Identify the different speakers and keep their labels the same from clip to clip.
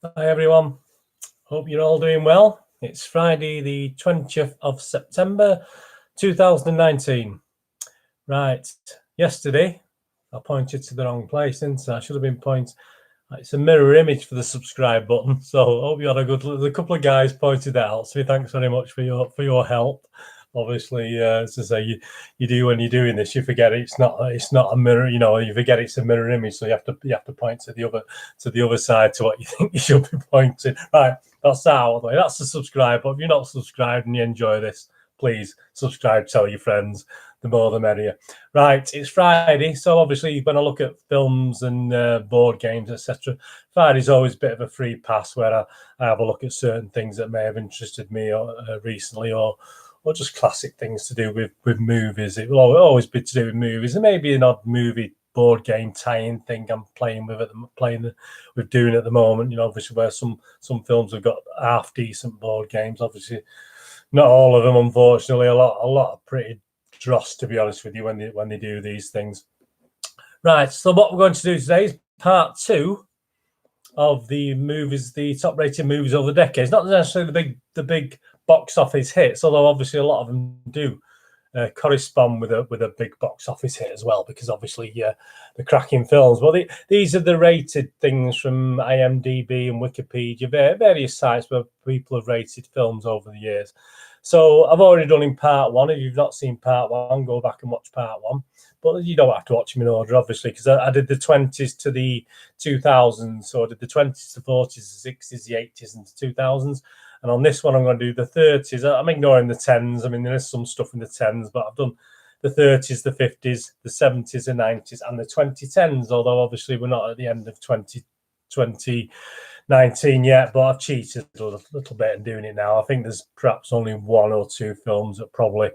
Speaker 1: Hi everyone, hope you're all doing well. It's Friday the 20th of September 2019. Right, yesterday I pointed to the wrong place, didn't I? I should have been pointing. It's a mirror image for the subscribe button, so hope you had a good look. A couple of guys pointed that out, so thanks very much for your help. Obviously, as I say, you do when you're doing this, you forget it's not a mirror. You forget it's a mirror image, so you have to point to the other side to what you think you should be pointing. Right, that's that out of the way. That's the subscribe. But if you're not subscribed and you enjoy this, please subscribe. Tell your friends. The more the merrier. Right, it's Friday, so obviously when I look at films and board games, etc., Friday's always a bit of a free pass where I have a look at certain things that may have interested me recently, or just classic things to do with movies. It will always be to do with movies, and maybe an odd movie board game tie-in thing I'm playing with doing at the moment. Obviously where some films have got half decent board games. Obviously, not all of them, unfortunately. A lot of pretty dross, to be honest with you, when they do these things. Right, so what we're going to do today is part 2 of the movies, the top-rated movies over the decades. Not necessarily the big box office hits, although obviously a lot of them do correspond with a big box office hit as well, because obviously the cracking films. Well, these are the rated things from IMDb and Wikipedia, various sites where people have rated films over the years. So I've already done in part 1. If you've not seen part 1, go back and watch part 1. But you don't have to watch them in order, obviously, because I did the 20s to the 2000s. So I did the 20s to 40s, the 60s, the 80s, and the 2000s. And on this one, I'm going to do the 30s. I'm ignoring the 10s. I mean, there is some stuff in the 10s, but I've done the 30s, the 50s, the 70s, the 90s, and the 2010s, although obviously we're not at the end of 2019 yet, but I've cheated a little bit in doing it now. I think there's perhaps only 1 or 2 films that probably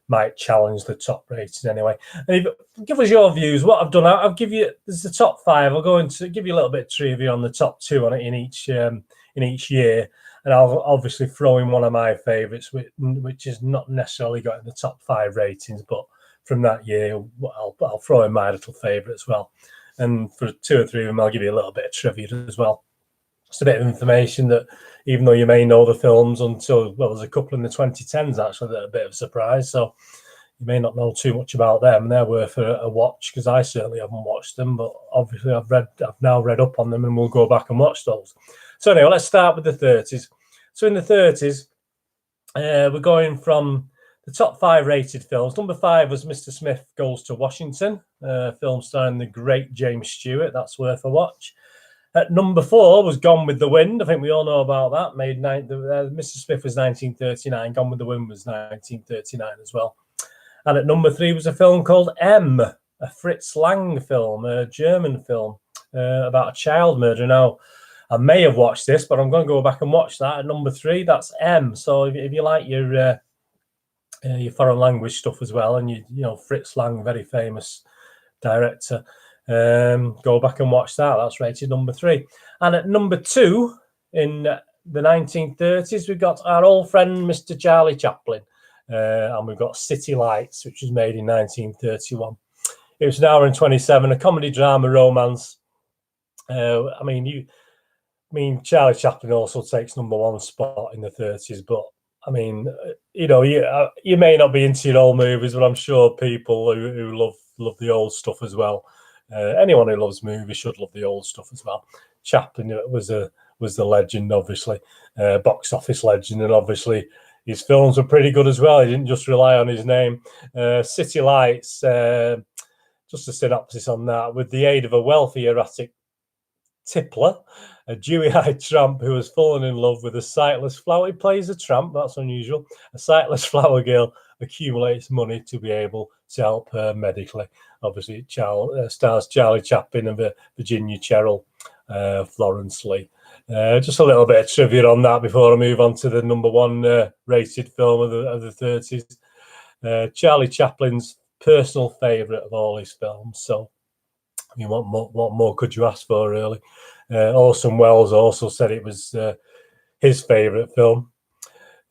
Speaker 1: might challenge the top ratings anyway. And give us your views. What I've done, I'll give you, there's the top 5. I'll go into give you a little bit of trivia on the top 2 on it in each year. And I'll obviously throw in one of my favourites, which is not necessarily got in the top 5 ratings, but from that year, I'll throw in my little favourite as well. And for 2 or 3 of them, I'll give you a little bit of trivia as well. Just a bit of information that, even though you may know the films until, well, there's a couple in the 2010s actually that are a bit of a surprise. So you may not know too much about them. They're worth a watch, because I certainly haven't watched them, but obviously I've now read up on them, and we'll go back and watch those. So anyway, let's start with the 30s. So in the 30s, we're going from the top 5 rated films. Number 5 was Mr. Smith Goes to Washington, film starring the great James Stewart. That's worth a watch. At number 4 was Gone with the Wind. I think we all know about that. Mr. Smith was 1939. Gone with the Wind was 1939 as well. And at number 3 was a film called M, a Fritz Lang film, a German film about a child murder. Now, I may have watched this, but I'm going to go back and watch that. At number 3, that's M. So if you like your foreign language stuff as well, and Fritz Lang, very famous director, go back and watch that. That's rated number 3. And at number 2, in the 1930s, we've got our old friend Mr. Charlie Chaplin, and we've got City Lights, which was made in 1931. It was an hour and 27, a comedy drama romance. I mean, Charlie Chaplin also takes number 1 spot in the 30s, but I mean, you may not be into your old movies, but I'm sure people who love the old stuff as well. Anyone who loves movies should love the old stuff as well. Chaplin was the legend, obviously, box office legend, and obviously his films were pretty good as well. He didn't just rely on his name. City Lights, just a synopsis on that: with the aid of a wealthy, erratic tippler, a dewy-eyed tramp who has fallen in love with a sightless flower. He plays a tramp, that's unusual. A sightless flower girl accumulates money to be able to help her medically. Obviously, it stars Charlie Chaplin and Virginia Cheryl, Florence Lee. Just a little bit of trivia on that before I move on to the number 1 rated film of the 30s. Charlie Chaplin's personal favourite of all his films. So, I mean, what more could you ask for, really? Orson Welles also said it was his favourite film.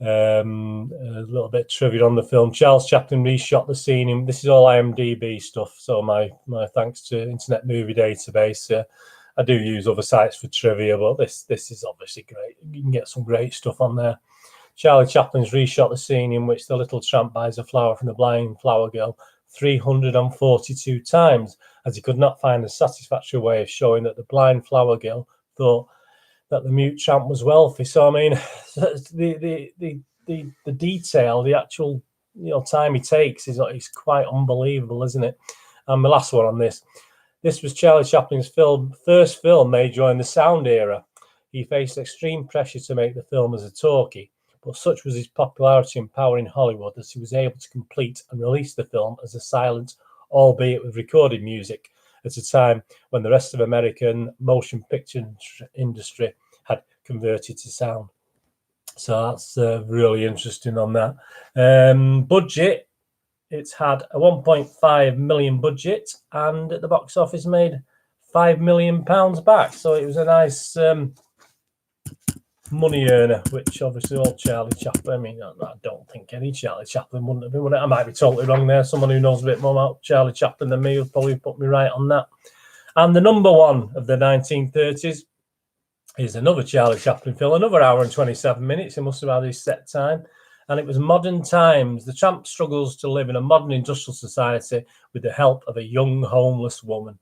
Speaker 1: A little bit of trivia on the film. Charles Chaplin reshot the scene. This is all IMDb stuff, so my thanks to Internet Movie Database. I do use other sites for trivia, but this is obviously great. You can get some great stuff on there. Charlie Chaplin's reshot the scene in which the little tramp buys a flower from the blind flower girl 342 times, as he could not find a satisfactory way of showing that the blind flower girl thought that the mute tramp was wealthy. So I mean, the detail, the actual time he takes is quite unbelievable, isn't it? And the last one on this was Charlie Chaplin's first film made during the sound era. He faced extreme pressure to make the film as a talkie, but such was his popularity and power in Hollywood that he was able to complete and release the film as a silent, albeit with recorded music, at a time when the rest of American motion picture industry had converted to sound. So that's really interesting on that. Budget, it's had a 1.5 million budget, and at the box office made £5 million back. So it was a nice money earner, which obviously all Charlie Chaplin. I mean, I don't think any Charlie Chaplin wouldn't have been. I might be totally wrong there. Someone who knows a bit more about Charlie Chaplin than me will probably put me right on that. And the number one of the 1930s is another Charlie Chaplin film, another hour and 27 minutes. He must have had his set time. And it was Modern Times. The tramp struggles to live in a modern industrial society with the help of a young homeless woman.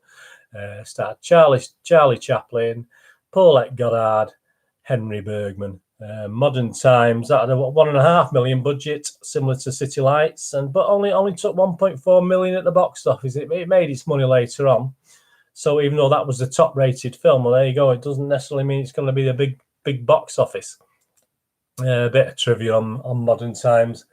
Speaker 1: Starred Charlie Chaplin, Paulette Goddard, Henry Bergman. Modern Times, that had a 1.5 million budget, similar to City Lights, but only took 1.4 million at the box office. It made its money later on. So even though that was the top-rated film, well, there you go. It doesn't necessarily mean it's going to be the big box office. A bit of trivia on Modern Times.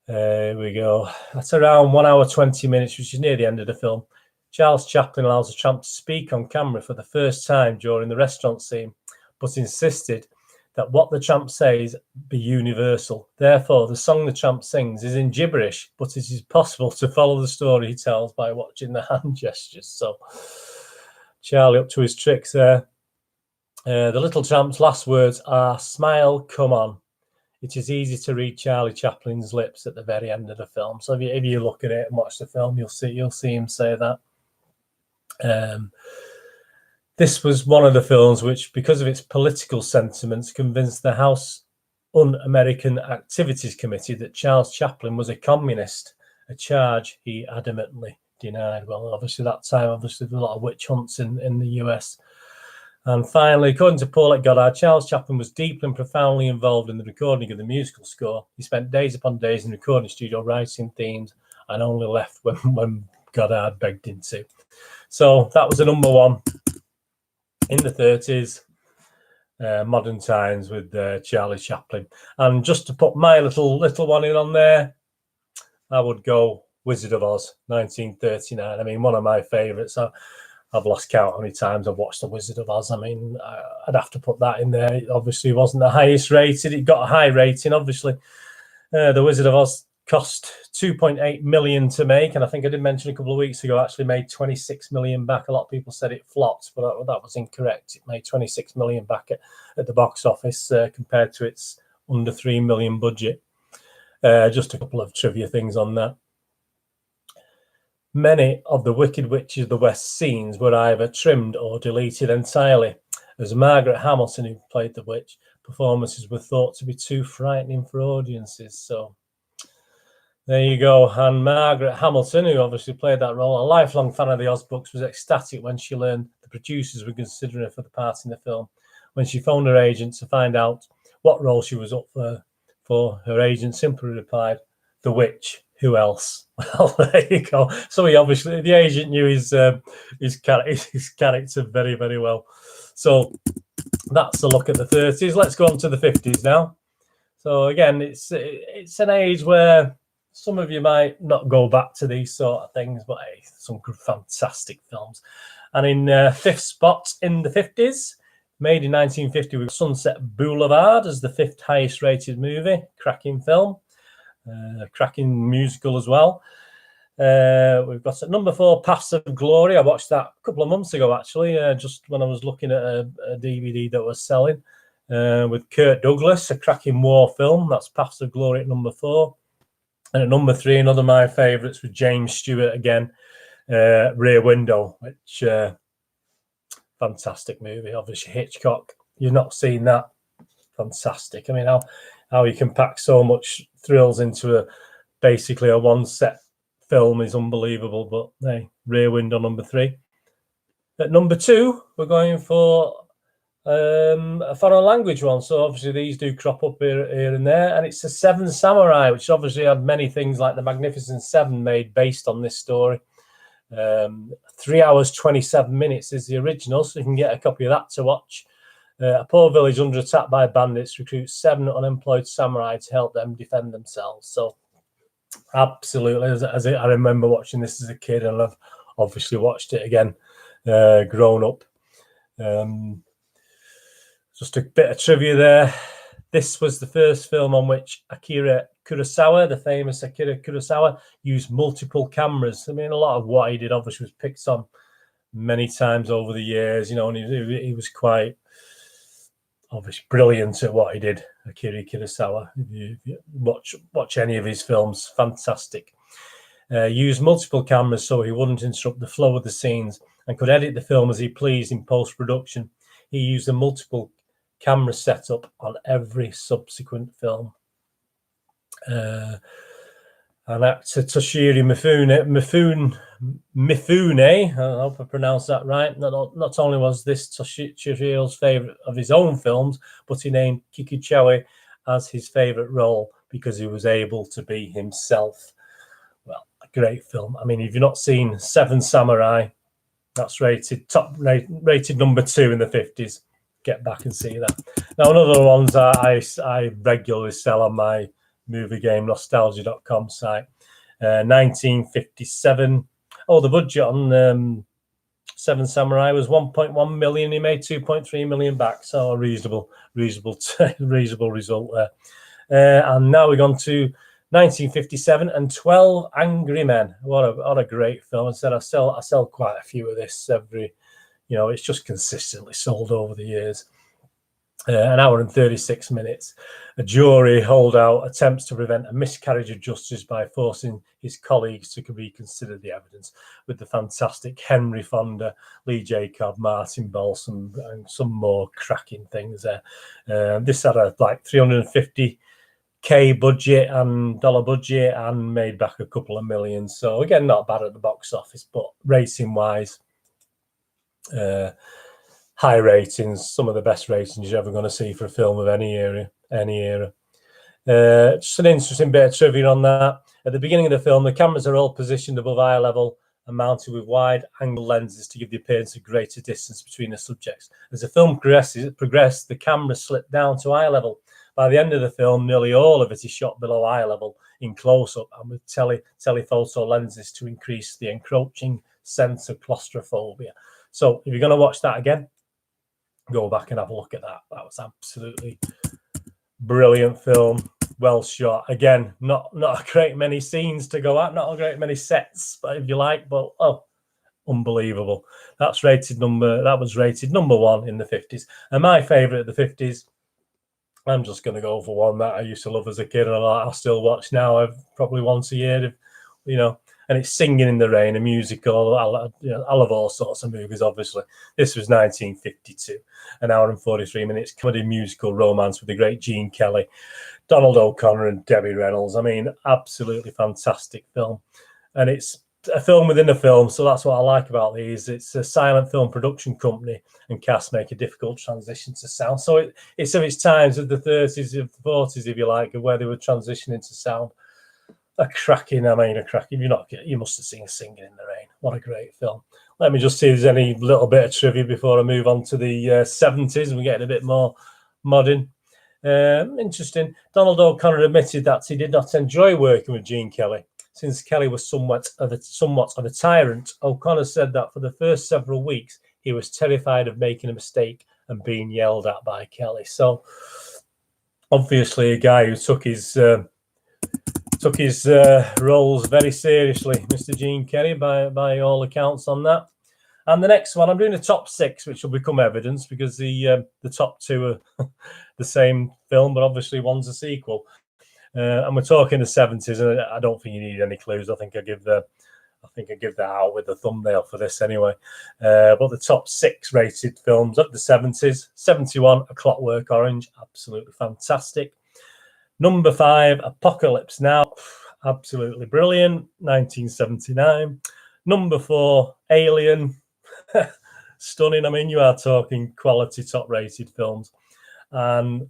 Speaker 1: Here we go. That's around 1 hour 20 minutes, which is near the end of the film. Charles Chaplin allows the tramp to speak on camera for the first time during the restaurant scene, but insisted that what the tramp says be universal. Therefore, the song the tramp sings is in gibberish, but it is possible to follow the story he tells by watching the hand gestures. So, Charlie up to his tricks there. The little tramp's last words are, "Smile, come on." It is easy to read Charlie Chaplin's lips at the very end of the film. So if you look at it and watch the film, you'll see him say that. This was one of the films which, because of its political sentiments, convinced the House Un-American Activities Committee that Charles Chaplin was a communist, a charge he adamantly denied. Well, obviously that time, there were a lot of witch hunts in the US. And finally, according to Paulette Goddard, Charles Chaplin was deeply and profoundly involved in the recording of the musical score. He spent days upon days in the recording studio writing themes and only left when Goddard begged him to. So that was the number one in the 30s, Modern Times with Charlie Chaplin. And just to put my little one in on there, I would go Wizard of Oz, 1939. I mean, one of my favourites. I've lost count how many times I've watched The Wizard of Oz. I mean, I'd have to put that in there. It obviously wasn't the highest rated. It got a high rating, obviously. The Wizard of Oz cost 2.8 million to make, and I think I did mention a couple of weeks ago, actually made 26 million back. A lot of people said it flopped, but that was incorrect. It made 26 million back at the box office compared to its under 3 million budget. Just a couple of trivia things on that. Many of the Wicked Witch of the West scenes were either trimmed or deleted entirely, as Margaret Hamilton, who played the witch, performances were thought to be too frightening for audiences. So there you go. And Margaret Hamilton, who obviously played that role, a lifelong fan of the Oz books, was ecstatic when she learned the producers were considering her for the part in the film. When she phoned her agent to find out what role she was up for, her agent simply replied, "The witch. Who else?" Well, there you go. So the agent knew his character very, very well. So that's a look at the 30s. Let's go on to the 50s now. So again, it's an age where some of you might not go back to these sort of things, but hey, some fantastic films. And in fifth spot in the 50s, made in 1950 with Sunset Boulevard as the fifth highest rated movie, cracking film. Cracking musical as well. We've got at number 4, Paths of Glory. I watched that a couple of months ago, actually, just when I was looking at a DVD that was selling with Kirk Douglas, a cracking war film. That's Paths of Glory at number 4. And at number 3, another of my favourites with James Stewart again, Rear Window, which fantastic movie. Obviously, Hitchcock, you've not seen that. Fantastic. I mean, how you can pack so much thrills into basically a one set film is unbelievable. But hey, Rear Window number 3. At number 2, we're going for a foreign language one. So obviously these do crop up here and there, and it's The Seven Samurai, which obviously had many things like the Magnificent Seven made based on this story. 3 hours 27 minutes is the original, so you can get a copy of that to watch. A poor village under attack by bandits recruits 7 unemployed samurai to help them defend themselves. So absolutely, as I remember watching this as a kid, and I've obviously watched it again grown up. Just a bit of trivia there. This was the first film on which Akira Kurosawa, the famous Akira Kurosawa, used multiple cameras. I mean, a lot of what he did obviously was picked on many times over the years, you know, and he was quite obviously brilliant at what he did, Akira Kurosawa. If you watch any of his films, fantastic. Used multiple cameras so he wouldn't interrupt the flow of the scenes and could edit the film as he pleased in post-production. He used a multiple camera setup on every subsequent film. And actor Toshiro Mifune, I hope I pronounced that right. Not only was this Toshiro's favourite of his own films, but he named Kikuchiwa as his favourite role because he was able to be himself. Well, a great film. I mean, if you've not seen Seven Samurai, that's rated number 2 in the 50s. Get back and see that. Now, another ones I regularly sell on my movie game nostalgia.com site. 1957. Oh, the budget on Seven Samurai was 1.1 million. He made 2.3 million back, so a reasonable result there. And now we're on to 1957 and 12 Angry Men. What a great film! I said I sell quite a few of this every. You know, it's just consistently sold over the years. An hour and 36 minutes. A jury holdout attempts to prevent a miscarriage of justice by forcing his colleagues to reconsider the evidence, with the fantastic Henry Fonda, Lee Jacob, Martin Balsam, and some more cracking things there. This had a like $350K budget and made back a couple of million. So again, not bad at the box office, but racing wise, high ratings, some of the best ratings you're ever going to see for a film of any era. Just an interesting bit of trivia on that. At the beginning of the film, the cameras are all positioned above eye level and mounted with wide angle lenses to give the appearance of greater distance between the subjects. As the film progressed, the camera slipped down to eye level. By the end of the film, nearly all of it is shot below eye level in close-up and with telephoto lenses to increase the encroaching sense of claustrophobia. So if you're going to watch that again, go back and have a look at that. That was absolutely brilliant film, well shot. Again, not a great many scenes to go at, not a great many sets, but if you like, but unbelievable. That was rated number 1 in the 50s. And my favourite of the 50s, I'm just going to go for one that I used to love as a kid and I still watch now, probably once a year, you know. And it's Singing in the Rain, a musical. I love all sorts of movies, obviously. This was 1952, an hour and 43 minutes, comedy musical romance with the great Gene Kelly, Donald O'Connor and Debbie Reynolds. I mean, absolutely fantastic film. And it's a film within a film, so that's what I like about these. It's a silent film production company, and cast make a difficult transition to sound. So it's of its times, of the 30s, of the 40s, if you like, of where they were transitioning to sound. A cracking. You must have seen Singing in the Rain. What a great film. Let me just see if there's any little bit of trivia before I move on to the 70s. We're getting a bit more modern. Interesting. Donald O'Connor admitted that he did not enjoy working with Gene Kelly, since Kelly was somewhat of a tyrant. O'Connor said that for the first several weeks, he was terrified of making a mistake and being yelled at by Kelly. So, obviously, a guy who took his roles very seriously, Mr. Gene Kelly, by all accounts on that. And the next one, I'm doing a top 6, which will become evidence because the top 2 are the same film, but obviously one's a sequel. And we're talking the 70s, and I don't think you need any clues. I think I think I give that out with the thumbnail for this anyway. But the top 6 rated films of the 70s, 71, A Clockwork Orange, absolutely fantastic. Number 5, Apocalypse Now, absolutely brilliant, 1979. Number 4, Alien, stunning. I mean, you are talking quality top rated films. And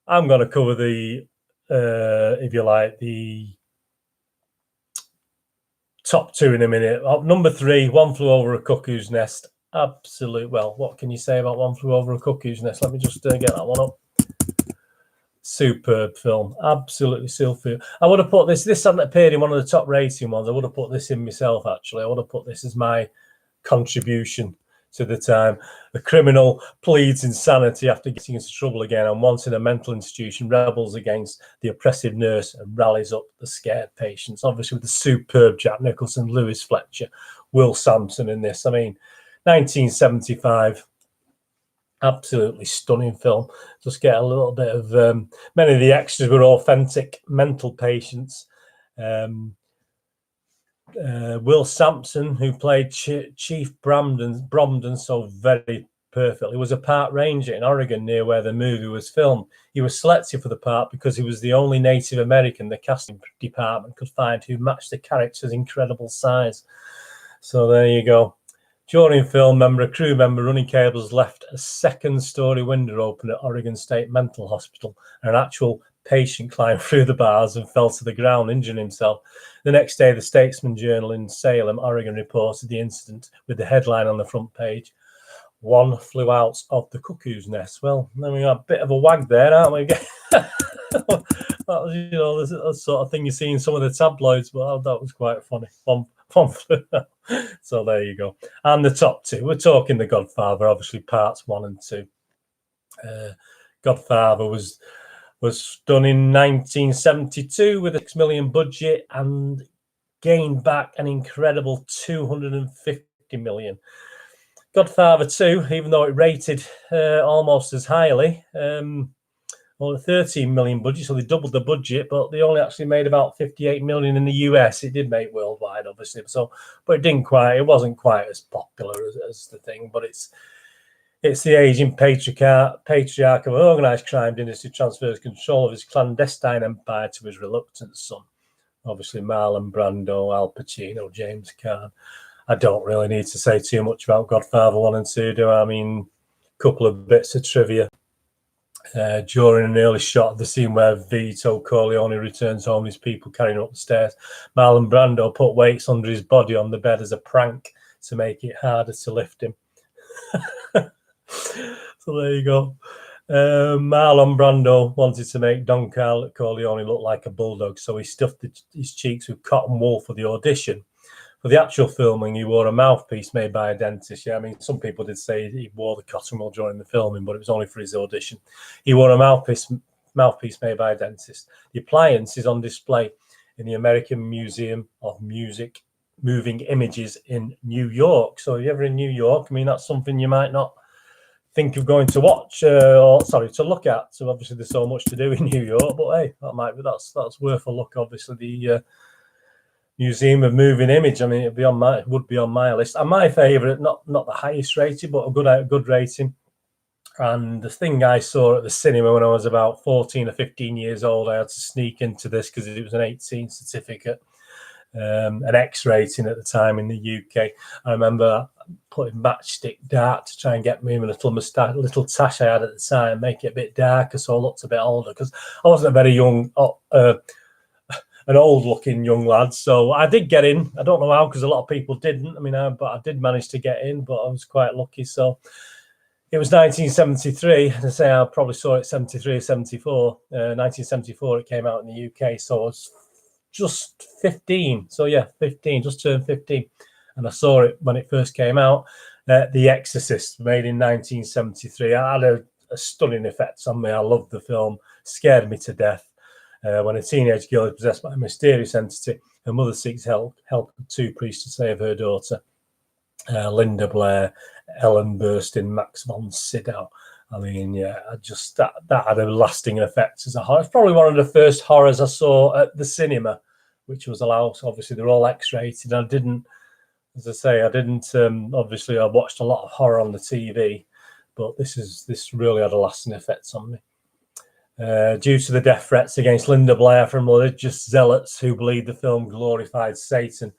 Speaker 1: I'm going to cover the, if you like, the top 2 in a minute. Number 3, One Flew Over a Cuckoo's Nest. Absolute. Well, what can you say about One Flew Over a Cuckoo's Nest? Let me just get that one up. Superb film. Absolutely superb. I would have put this. This hadn't appeared in one of the top rating ones. I would have put this in myself, actually. I would have put this as my contribution to the time. The criminal pleads insanity after getting into trouble again, and once in a mental institution, rebels against the oppressive nurse and rallies up the scared patients. Obviously, with the superb Jack Nicholson, Lewis Fletcher, Will Sampson in this. I mean, 1975, absolutely stunning film. Just get a little bit of many of the extras were authentic mental patients. Will Sampson, who played Chief Bromden so very perfectly, was a park ranger in Oregon near where the movie was filmed. He was selected for the part because he was the only Native American the casting department could find who matched the character's incredible size. So there you go. During film, a crew member running cables left a second-story window open at Oregon State Mental Hospital, and an actual patient climbed through the bars and fell to the ground, injuring himself. The next day, the Statesman Journal in Salem, Oregon, reported the incident with the headline on the front page, "One flew out of the cuckoo's nest." Well, then we got a bit of a wag there, aren't we? That was, you know, the sort of thing you see in some of the tabloids, but that was quite funny. One flew out. So there you go. And the top 2, we're talking The Godfather, obviously parts 1 and 2. Godfather was done in 1972 with a $6 million budget and gained back an incredible $250 million. Godfather 2, even though it rated almost as highly, well, a $13 million budget, so they doubled the budget, but they only actually made about $58 million in the US. It did make worldwide, obviously, but it wasn't quite as popular as the thing. But it's the aging patriarch of an organised crime dynasty transfers control of his clandestine empire to his reluctant son. Obviously, Marlon Brando, Al Pacino, James Caan. I don't really need to say too much about Godfather 1 and 2, do I? I mean, a couple of bits of trivia. During an early shot of the scene where Vito Corleone returns home, his people carrying up the stairs, Marlon Brando put weights under his body on the bed as a prank to make it harder to lift him. So there you go. Marlon Brando wanted to make Don Corleone look like a bulldog, so he stuffed his cheeks with cotton wool for the audition. For the actual filming, he wore a mouthpiece made by a dentist. Yeah, I mean, some people did say he wore the cotton wool during the filming, but it was only for his audition. He wore a mouthpiece made by a dentist. The appliance is on display in the American Museum of Moving Images in New York. So if you're ever in New York, I mean, that's something you might not think of going to watch, to look at. So obviously there's so much to do in New York, but hey, that's worth a look. Obviously the Museum of Moving Image. I mean, it would be on my list. And my favourite, not the highest rated, but a good rating. And the thing I saw at the cinema when I was about 14 or 15 years old, I had to sneak into this because it was an 18 certificate, an X rating at the time in the UK. I remember putting matchstick dark to try and get me a little tash I had at the time, make it a bit darker so I looked a bit older, because I wasn't a very young, an old-looking young lad. So I did get in. I don't know how, because a lot of people didn't. I mean, but I did manage to get in, but I was quite lucky. So it was 1973. As I say, I probably saw it 73 or 74. 1974, it came out in the UK. So I was just 15. So yeah, 15, just turned 15. And I saw it when it first came out. The Exorcist, made in 1973. I had a stunning effect on me. I loved the film. Scared me to death. When a teenage girl is possessed by a mysterious entity, her mother seeks help of 2 priests to save her daughter. Linda Blair, Ellen Burstyn, Max von Sydow. I mean, yeah, that had a lasting effect as a horror. It's probably one of the first horrors I saw at the cinema. which was allowed. So obviously, they're all X-rated. I didn't, as I say, obviously, I watched a lot of horror on the TV, but this really had a lasting effect on me. Due to the death threats against Linda Blair from religious zealots who believed the film glorified Satan,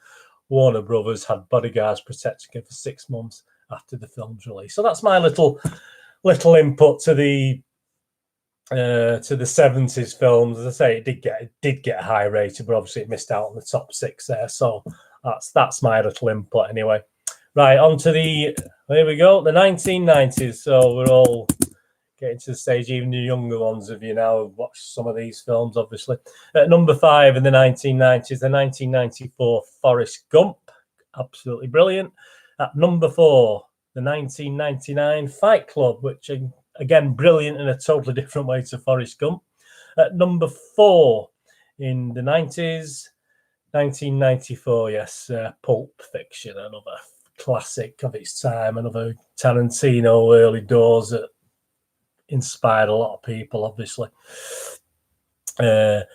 Speaker 1: Warner Brothers had bodyguards protecting her for 6 months after the film's release. So that's my little input to the 70s films. As I say, it did get high rated, but obviously it missed out on the top 6 there. So that's my little input anyway. Right, on to here we go, the 1990s. So we're all getting to the stage, even the younger ones of you now have watched some of these films, obviously. At number 5 in the 1990s, the 1994 Forrest Gump, absolutely brilliant. At number 4, the 1999 Fight Club, which again, brilliant in a totally different way to Forrest Gump. At number 4 in the 90s, 1994, yes, Pulp Fiction, another classic of its time, another Tarantino early doors that inspired a lot of people, obviously. At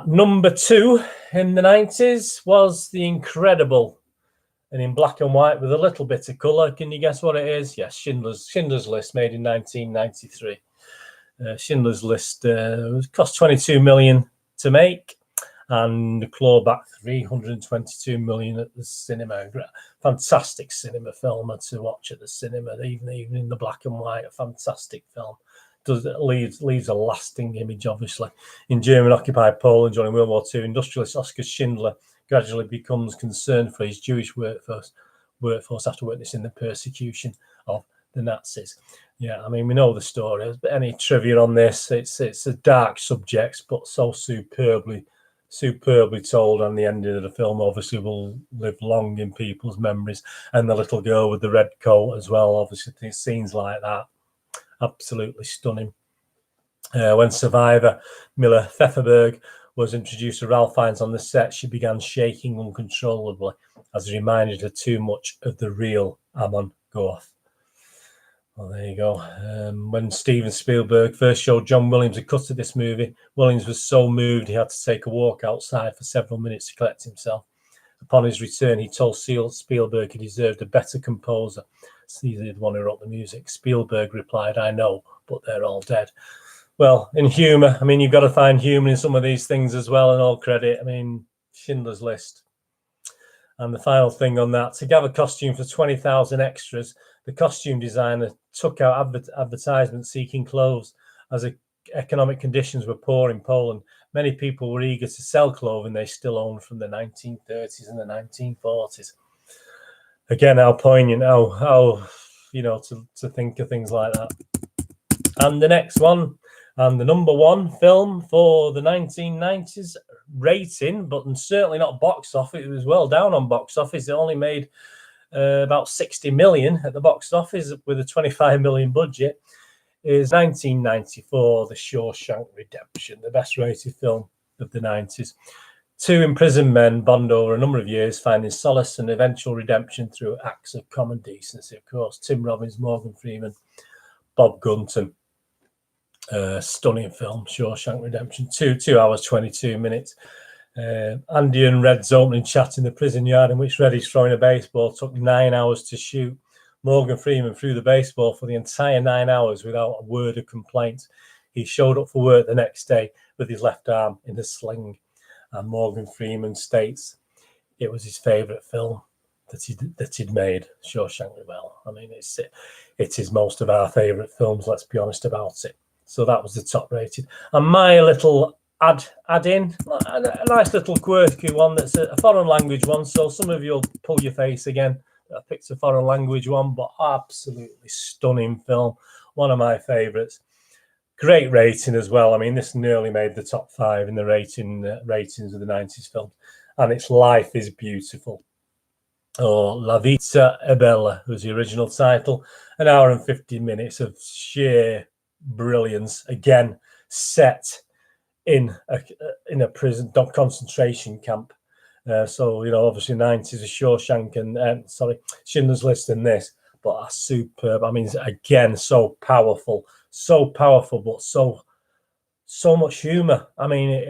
Speaker 1: number 2 in the 90s was The Incredible, and in black and white with a little bit of colour. Can you guess what it is? Yes, Schindler's List, made in 1993. Schindler's List cost $22 million to make and claw back $322 million at the cinema. Fantastic cinema film to watch at the cinema, even in the black and white. A fantastic film. Leaves a lasting image, obviously. In German-occupied Poland during World War II, industrialist Oskar Schindler gradually becomes concerned for his Jewish workforce after witnessing the persecution of the Nazis. Yeah, I mean, we know the story. Any trivia on this? It's a dark subject, but so superbly told, and the ending of the film obviously will live long in people's memories. And the little girl with the red coat as well, obviously, scenes like that, absolutely stunning. When survivor Mila Pfefferberg was introduced to Ralph Fiennes on the set, she began shaking uncontrollably as he reminded her too much of the real Amon Goth. Well, there you go. When Steven Spielberg first showed John Williams a cut of this movie, Williams was so moved he had to take a walk outside for several minutes to collect himself. Upon his return, he told Spielberg he deserved a better composer. He's the one who wrote the music. Spielberg replied, "I know, but they're all dead." Well, in humour, I mean, you've got to find humour in some of these things as well, and all credit. I mean, Schindler's List. And the final thing on that, to gather costume for 20,000 extras, the costume designer took out advertisements seeking clothes. As economic conditions were poor in Poland, many people were eager to sell clothing they still owned from the 1930s and the 1940s. Again, how poignant, how to think of things like that. And the next one, and the number 1 film for the 1990s rating, but certainly not box office. It was well down on box office. It only made about 60 million at the box office with a 25 million budget. Is 1994, The Shawshank Redemption, the best rated film of the 90s. 2 imprisoned men bond over a number of years, finding solace and eventual redemption through acts of common decency. Of course, Tim Robbins, Morgan Freeman, Bob Gunton. Stunning film, Shawshank Redemption. 2 hours, 22 minutes. Andy and Red's opening chat in the prison yard in which Red is throwing a baseball took 9 hours to shoot. Morgan Freeman threw the baseball for the entire 9 hours without a word of complaint. He showed up for work the next day with his left arm in a sling. And Morgan Freeman states it was his favourite film that he'd made, Shawshank Redemption. I mean, it is most of our favourite films, let's be honest about it. So that was the top rated. And my little add in, a nice little quirky one that's a foreign language one. So some of you will pull your face again. I picked a foreign language one, but absolutely stunning film. One of my favourites. Great rating as well. I mean, this nearly made the top 5 in the ratings of the 90s films. And it's Life is Beautiful. Or La Vita è Bella was the original title. An hour and 50 minutes of sheer brilliance. Again, set in a prison concentration camp. So, obviously 90s, Shawshank and Schindler's List and this, but are superb. I mean, again, so powerful, but so much humor. I mean,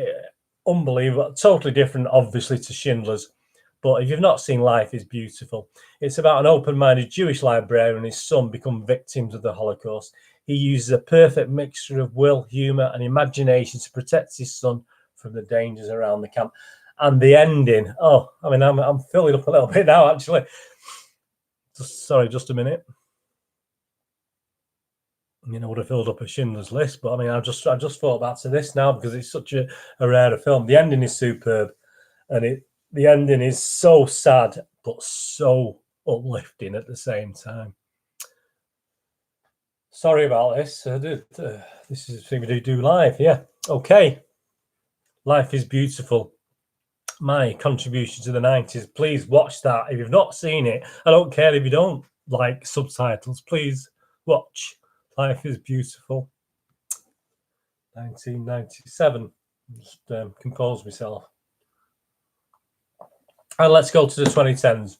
Speaker 1: unbelievable, totally different, obviously, to Schindler's. But if you've not seen Life is Beautiful, it's about an open-minded Jewish librarian and his son become victims of the Holocaust. He uses a perfect mixture of will, humour, and imagination to protect his son from the dangers around the camp. And the ending, oh, I mean, I'm filling up a little bit now, actually. Sorry, just a minute. I mean, I would have filled up a Schindler's List, but I mean, I just thought back to this now because it's such a rare film. The ending is superb, and the ending is so sad but so uplifting at the same time. Sorry about this. This is a thing we do live. Yeah. Okay. Life is Beautiful. My contribution to the 90s. Please watch that. If you've not seen it, I don't care if you don't like subtitles. Please watch Life is Beautiful. 1997. Just compose myself. And let's go to the 2010s.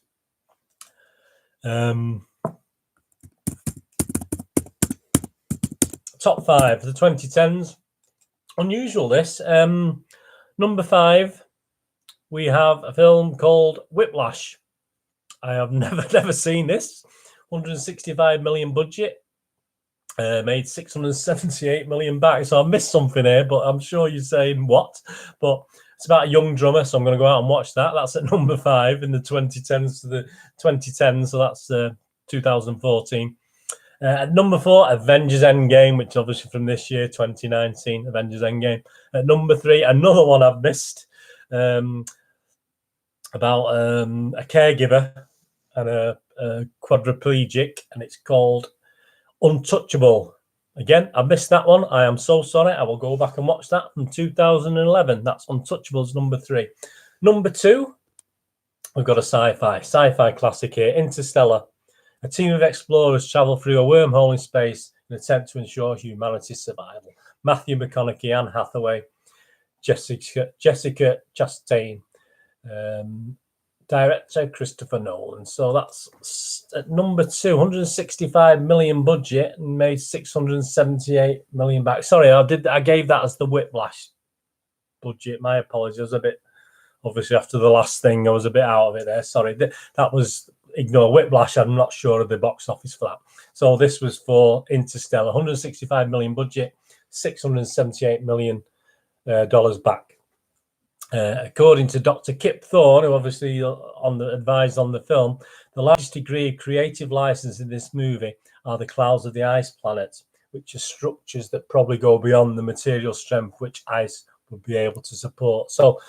Speaker 1: Top 5 for the 2010s. Unusual this. Number 5, we have a film called Whiplash. I have never seen this. 165 million budget. Made 678 million back. So I missed something here, but I'm sure you're saying what? But it's about a young drummer, so I'm going to go out and watch that. That's at number 5 in the 2010s to the 2010s. So that's 2014. At number 4, Avengers Endgame, which obviously from this year, 2019, Avengers Endgame. At number 3, another one I've missed, about a caregiver and a quadriplegic, and it's called Untouchable. Again, I missed that one. I am so sorry. I will go back and watch that from 2011. That's Untouchable's number 3. Number 2, we've got a sci-fi classic here, Interstellar. A team of explorers travel through a wormhole in space in an attempt to ensure humanity's survival. Matthew McConaughey, Anne Hathaway, Jessica Chastain, director Christopher Nolan. So that's at number 2, 165 million budget and made 678 million back. Sorry, I gave that as the Whiplash budget. My apologies. I was a bit, obviously after the last thing, I was a bit out of it there. Sorry, that was. Ignore Whiplash. I'm not sure of the box office for that. So this was for Interstellar. 165 million budget, 678 million dollars back. According to Dr. Kip Thorne, who obviously advised on the film, the largest degree of creative license in this movie are the clouds of the ice planet, which are structures that probably go beyond the material strength which ice would be able to support. So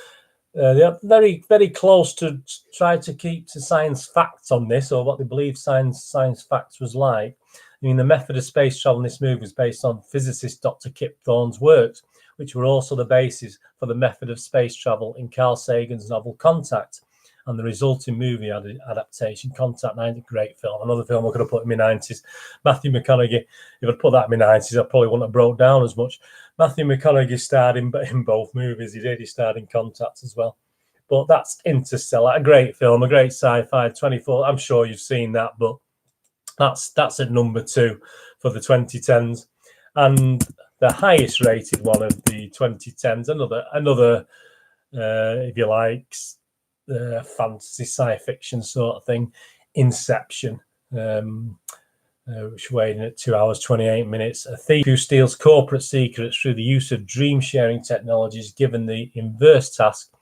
Speaker 1: they're very, very close to try to keep to science facts on this, or what they believe science facts was like. I mean, the method of space travel in this movie was based on physicist Dr. Kip Thorne's works, which were also the basis for the method of space travel in Carl Sagan's novel Contact, and the resulting movie adaptation, Contact. Great film. Another film I could have put in my 90s. Matthew McConaughey. If I'd put that in my 90s, I probably wouldn't have broke down as much. Matthew McConaughey starred in both movies. He starred in Contact as well. But that's Interstellar, a great film, a great sci-fi. 24. I'm sure you've seen that, but that's at number 2 for the 2010s, and the highest rated one of the 2010s. Another, if you like, fantasy sci fiction sort of thing, Inception. Which weighed in at 2 hours 28 minutes. A thief who steals corporate secrets through the use of dream sharing technologies, given the inverse task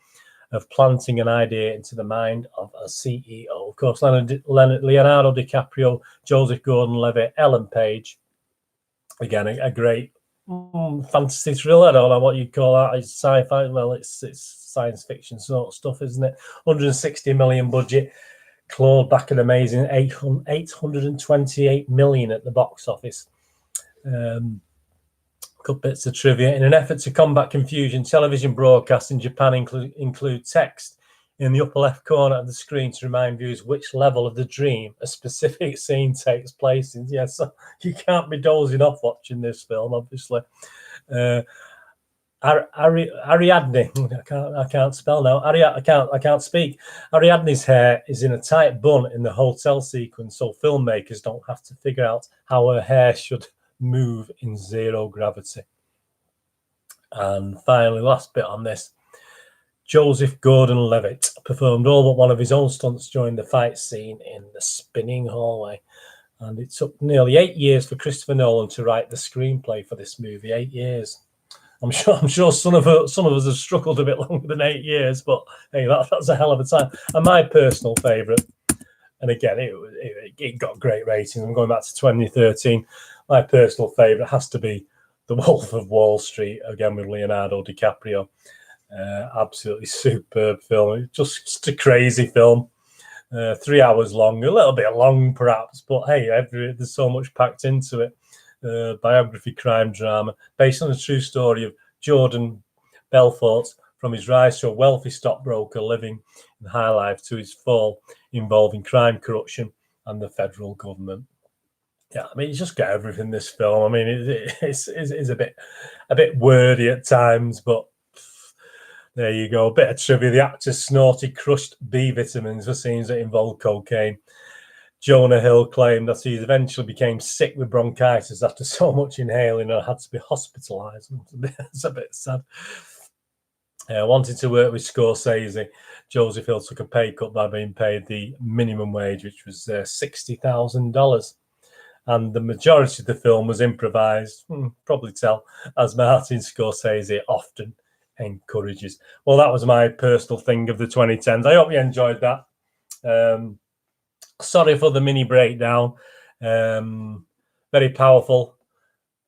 Speaker 1: of planting an idea into the mind of a CEO. Of course, Leonardo DiCaprio, Joseph Gordon-Levitt, Ellen Page. Again, a great fantasy thriller. I don't know what you'd call that. It's sci-fi. Well, it's science fiction sort of stuff, isn't it? 160 million budget. Clawed back an amazing 828 million at the box office. Couple bits of trivia. In an effort to combat confusion, television broadcasts in Japan include text in the upper left corner of the screen to remind viewers which level of the dream a specific scene takes place in. Yeah, so you can't be dozing off watching this film, obviously. Ariadne, I can't spell now. I can't speak. Ariadne's hair is in a tight bun in the hotel sequence, so filmmakers don't have to figure out how her hair should move in zero gravity. And finally, last bit on this. Joseph Gordon-Levitt performed all but one of his own stunts during the fight scene in the spinning hallway. And it took nearly 8 years for Christopher Nolan to write the screenplay for this movie. 8 years. I'm sure some of us have struggled a bit longer than 8 years, but hey, that's a hell of a time. And my personal favourite, and again, it got great ratings. I'm going back to 2013. My personal favourite has to be The Wolf of Wall Street, again with Leonardo DiCaprio. Absolutely superb film. Just a crazy film. 3 hours long, a little bit long perhaps, but hey, there's so much packed into it. Biography crime drama based on a true story of Jordan Belfort from his rise to a wealthy stockbroker living in high life to his fall involving crime, corruption, and the federal government. Yeah, I mean, you just get everything in this film. I mean, it's a bit wordy at times, but there you go. A bit of trivia. The actor snorted crushed B vitamins for scenes that involved cocaine. Jonah Hill claimed that he eventually became sick with bronchitis after so much inhaling and had to be hospitalised. It's a bit sad. Wanting to work with Scorsese, Joseph Hill took a pay cut by being paid the minimum wage, which was $60,000. And the majority of the film was improvised, probably tell, as Martin Scorsese often encourages. Well, that was my personal thing of the 2010s. I hope you enjoyed that. Sorry for the mini breakdown. Very powerful.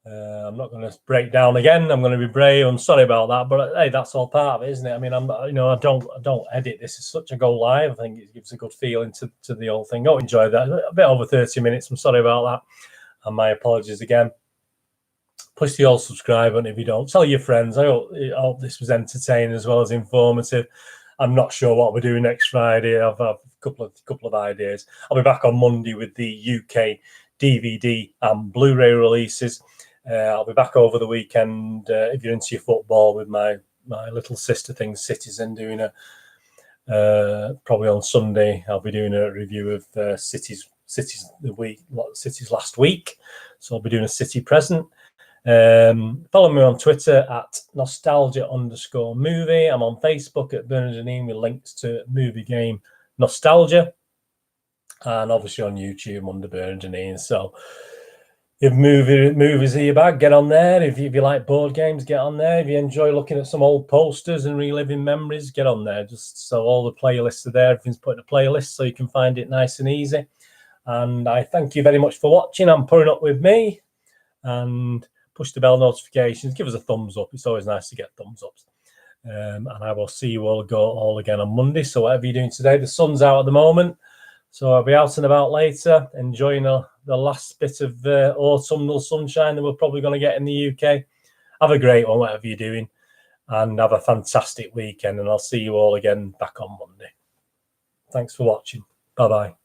Speaker 1: I'm not going to break down again. I'm going to be brave. I'm sorry about that, but hey, that's all part of it, isn't it? I mean, I don't edit this. Is such a go live. I think it gives a good feeling to the whole thing. Don't enjoy that. A bit over 30 minutes. I'm sorry about that, and my apologies again. Push the old subscribe button if you don't. Tell your friends. I hope this was entertaining as well as informative. I'm not sure what we're doing next Friday. I've a couple of ideas. I'll be back on Monday with the UK DVD and Blu-ray releases. I'll be back over the weekend if you're into your football with my little sister thing, Citizen, doing probably on Sunday. I'll be doing a review of City's last week. So I'll be doing a City present. Follow me on Twitter at nostalgia_movie. I'm on Facebook at Bernard Deneen with links to movie game Nostalgia, and obviously on YouTube under Bernard Deneen. So if movies are your bag, get on there. If you like board games, get on there. If you enjoy looking at some old posters and reliving memories, get on there. Just so all the playlists are there. Everything's put in a playlist so you can find it nice and easy. And I thank you very much for watching and putting up with me. And push the bell notifications. Give us a thumbs up. It's always nice to get thumbs ups. And I will see you all again on Monday. So whatever you're doing today, the sun's out at the moment. So I'll be out and about later, enjoying the last bit of autumnal sunshine that we're probably going to get in the UK. Have a great one, whatever you're doing. And have a fantastic weekend. And I'll see you all again back on Monday. Thanks for watching. Bye-bye.